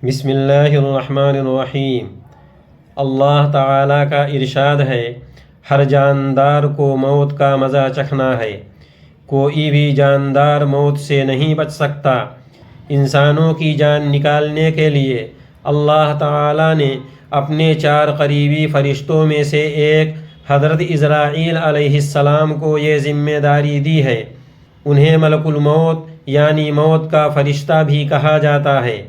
بسم اللہ الرحمن الرحیم۔ اللہ تعالیٰ کا ارشاد ہے، ہر جاندار کو موت کا مزہ چکھنا ہے، کوئی بھی جاندار موت سے نہیں بچ سکتا۔ انسانوں کی جان نکالنے کے لیے اللہ تعالیٰ نے اپنے 4 قریبی فرشتوں میں سے ایک حضرت اسرائیل علیہ السلام کو یہ ذمہ داری دی ہے۔ انہیں ملک الموت یعنی موت کا فرشتہ بھی کہا جاتا ہے۔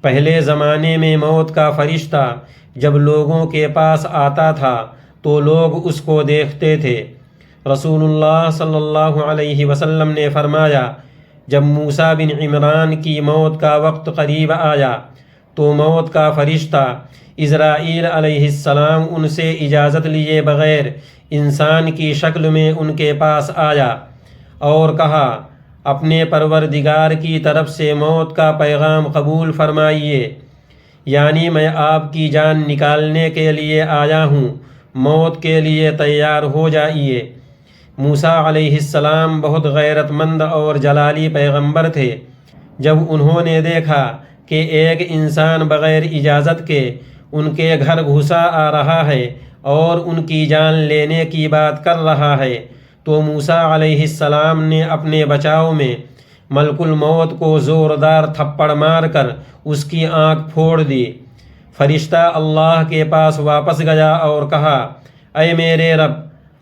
پہلے زمانے میں موت کا فرشتہ جب لوگوں کے پاس آتا تھا تو لوگ اس کو دیکھتے تھے۔ رسول اللہ صلی اللہ علیہ وسلم نے فرمایا، جب موسیٰ بن عمران کی موت کا وقت قریب آیا تو موت کا فرشتہ اسرائیل علیہ السلام ان سے اجازت لیے بغیر انسان کی شکل میں ان کے پاس آیا اور کہا، اپنے پروردگار کی طرف سے موت کا پیغام قبول فرمائیے، یعنی میں آپ کی جان نکالنے کے لیے آیا ہوں، موت کے لیے تیار ہو جائیے۔ موسیٰ علیہ السلام بہت غیرت مند اور جلالی پیغمبر تھے۔ جب انہوں نے دیکھا کہ ایک انسان بغیر اجازت کے ان کے گھر گھسا آ رہا ہے اور ان کی جان لینے کی بات کر رہا ہے تو موسیٰ علیہ السلام نے اپنے بچاؤ میں ملک الموت کو زوردار تھپڑ مار کر اس کی آنکھ پھوڑ دی۔ فرشتہ اللہ کے پاس واپس گیا اور کہا، اے میرے رب،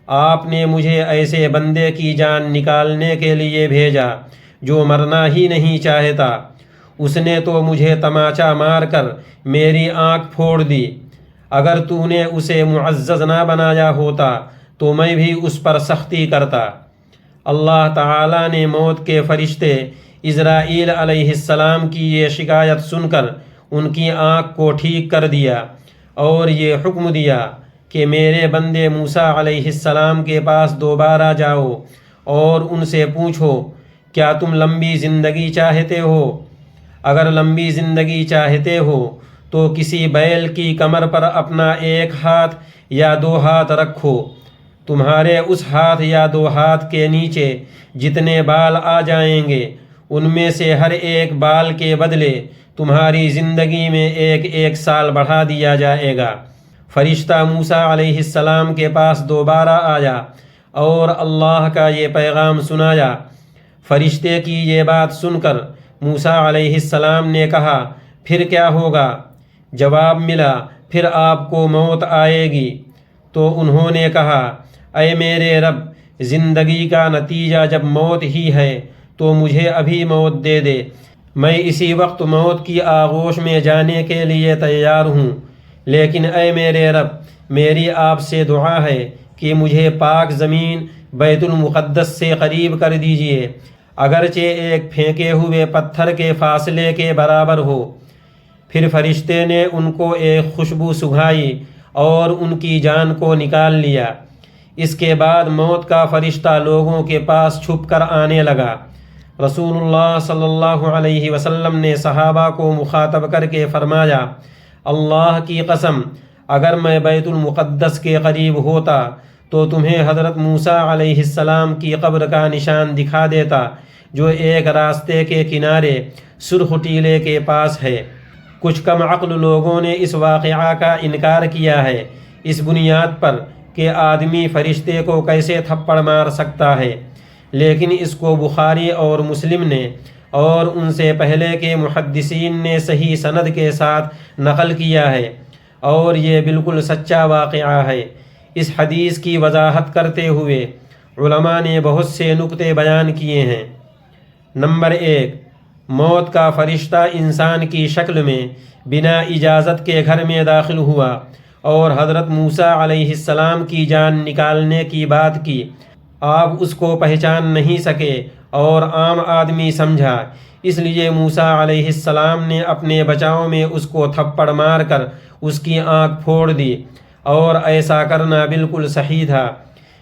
آپ نے مجھے ایسے بندے کی جان نکالنے کے لیے بھیجا جو مرنا ہی نہیں چاہتا۔ اس نے تو مجھے تماچا مار کر میری آنکھ پھوڑ دی۔ اگر تو نے اسے معزز نہ بنایا ہوتا تو میں بھی اس پر سختی کرتا۔ اللہ تعالیٰ نے موت کے فرشتے اسرائیل علیہ السلام کی یہ شکایت سن کر ان کی آنکھ کو ٹھیک کر دیا اور یہ حکم دیا کہ میرے بندے موسیٰ علیہ السلام کے پاس دوبارہ جاؤ اور ان سے پوچھو، کیا تم لمبی زندگی چاہتے ہو؟ اگر لمبی زندگی چاہتے ہو تو کسی بیل کی کمر پر اپنا ایک ہاتھ یا 2 ہاتھ رکھو۔ تمہارے اس ہاتھ یا 2 ہاتھ کے نیچے جتنے بال آ جائیں گے ان میں سے ہر ایک بال کے بدلے تمہاری زندگی میں 1 سال بڑھا دیا جائے گا۔ فرشتہ موسیٰ علیہ السلام کے پاس دوبارہ آیا اور اللہ کا یہ پیغام سنایا۔ فرشتے کی یہ بات سن کر موسیٰ علیہ السلام نے کہا، پھر کیا ہوگا؟ جواب ملا، پھر آپ کو موت آئے گی۔ تو انہوں نے کہا، اے میرے رب، زندگی کا نتیجہ جب موت ہی ہے تو مجھے ابھی موت دے دے، میں اسی وقت موت کی آغوش میں جانے کے لیے تیار ہوں۔ لیکن اے میرے رب، میری آپ سے دعا ہے کہ مجھے پاک زمین بیت المقدس سے قریب کر دیجیے، اگرچہ ایک پھینکے ہوئے پتھر کے فاصلے کے برابر ہو۔ پھر فرشتے نے ان کو ایک خوشبو سنگھائی اور ان کی جان کو نکال لیا۔ اس کے بعد موت کا فرشتہ لوگوں کے پاس چھپ کر آنے لگا۔ رسول اللہ صلی اللہ علیہ وسلم نے صحابہ کو مخاطب کر کے فرمایا، اللہ کی قسم، اگر میں بیت المقدس کے قریب ہوتا تو تمہیں حضرت موسیٰ علیہ السلام کی قبر کا نشان دکھا دیتا جو ایک راستے کے کنارے سرخ ٹیلے کے پاس ہے۔ کچھ کم عقل لوگوں نے اس واقعہ کا انکار کیا ہے، اس بنیاد پر کہ آدمی فرشتے کو کیسے تھپڑ مار سکتا ہے، لیکن اس کو بخاری اور مسلم نے اور ان سے پہلے کے محدثین نے صحیح سند کے ساتھ نقل کیا ہے اور یہ بالکل سچا واقعہ ہے۔ اس حدیث کی وضاحت کرتے ہوئے علماء نے بہت سے نکتے بیان کیے ہیں۔ نمبر 1، موت کا فرشتہ انسان کی شکل میں بنا اجازت کے گھر میں داخل ہوا اور حضرت موسیٰ علیہ السلام کی جان نکالنے کی بات کی۔ آپ اس کو پہچان نہیں سکے اور عام آدمی سمجھا، اس لیے موسیٰ علیہ السلام نے اپنے بچاؤ میں اس کو تھپڑ مار کر اس کی آنکھ پھوڑ دی، اور ایسا کرنا بالکل صحیح تھا۔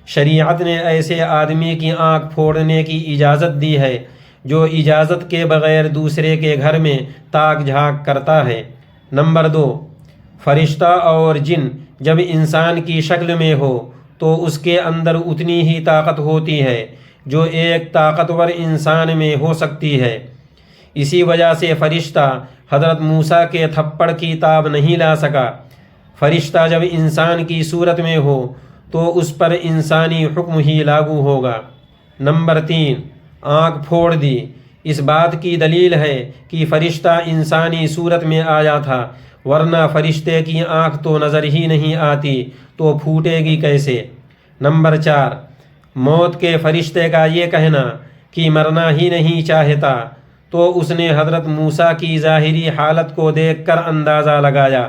شریعت نے ایسے آدمی کی آنکھ پھوڑنے کی اجازت دی ہے جو اجازت کے بغیر دوسرے کے گھر میں تاک جھانک کرتا ہے۔ نمبر 2، فرشتہ اور جن جب انسان کی شکل میں ہو تو اس کے اندر اتنی ہی طاقت ہوتی ہے جو ایک طاقتور انسان میں ہو سکتی ہے۔ اسی وجہ سے فرشتہ حضرت موسیٰ کے تھپڑ کی تاب نہیں لا سکا۔ فرشتہ جب انسان کی صورت میں ہو تو اس پر انسانی حکم ہی لاگو ہوگا۔ نمبر 3، آنکھ پھوڑ دی۔ اس بات کی دلیل ہے کہ فرشتہ انسانی صورت میں آیا تھا، ورنہ فرشتے کی آنکھ تو نظر ہی نہیں آتی تو پھوٹے گی کیسے؟ نمبر 4، موت کے فرشتے کا یہ کہنا کہ مرنا ہی نہیں چاہتا تو اس نے حضرت موسیٰ کی ظاہری حالت کو دیکھ کر اندازہ لگایا۔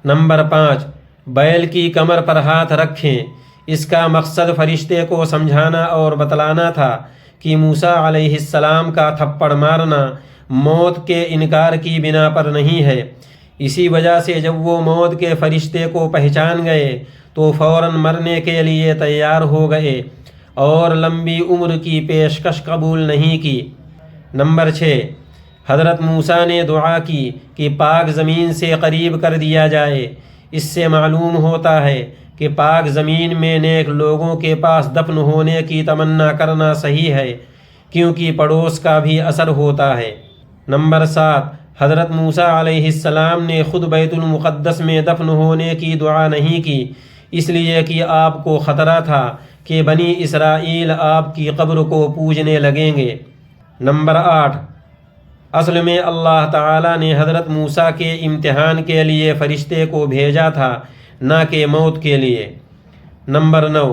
نمبر 5، بیل کی کمر پر ہاتھ رکھیں۔ اس کا مقصد فرشتے کو سمجھانا اور بتلانا تھا کہ موسیٰ علیہ السلام کا تھپڑ مارنا موت کے انکار کی بنا پر نہیں ہے۔ اسی وجہ سے جب وہ موت کے فرشتے کو پہچان گئے تو فوراً مرنے کے لیے تیار ہو گئے اور لمبی عمر کی پیشکش قبول نہیں کی۔ نمبر 6، حضرت موسیٰ نے دعا کی کہ پاک زمین سے قریب کر دیا جائے۔ اس سے معلوم ہوتا ہے کہ پاک زمین میں نیک لوگوں کے پاس دفن ہونے کی تمنا کرنا صحیح ہے، کیونکہ پڑوس کا بھی اثر ہوتا ہے۔ نمبر 7، حضرت موسیٰ علیہ السلام نے خود بیت المقدس میں دفن ہونے کی دعا نہیں کی، اس لیے کہ آپ کو خطرہ تھا کہ بنی اسرائیل آپ کی قبر کو پوجنے لگیں گے۔ نمبر 8، اصل میں اللہ تعالیٰ نے حضرت موسیٰ کے امتحان کے لیے فرشتے کو بھیجا تھا، نہ کہ موت کے لیے۔ نمبر 9،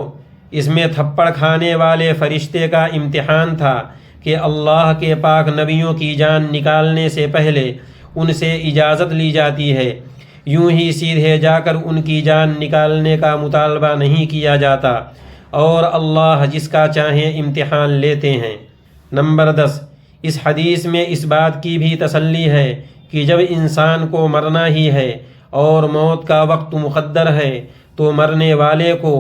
اس میں تھپڑ کھانے والے فرشتے کا امتحان تھا کہ اللہ کے پاک نبیوں کی جان نکالنے سے پہلے ان سے اجازت لی جاتی ہے، یوں ہی سیدھے جا کر ان کی جان نکالنے کا مطالبہ نہیں کیا جاتا، اور اللہ جس کا چاہیں امتحان لیتے ہیں۔ نمبر 10، اس حدیث میں اس بات کی بھی تسلی ہے کہ جب انسان کو مرنا ہی ہے اور موت کا وقت مقدر ہے تو مرنے والے کو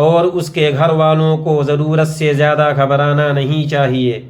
اور اس کے گھر والوں کو ضرورت سے زیادہ گھبرانا نہیں چاہیے۔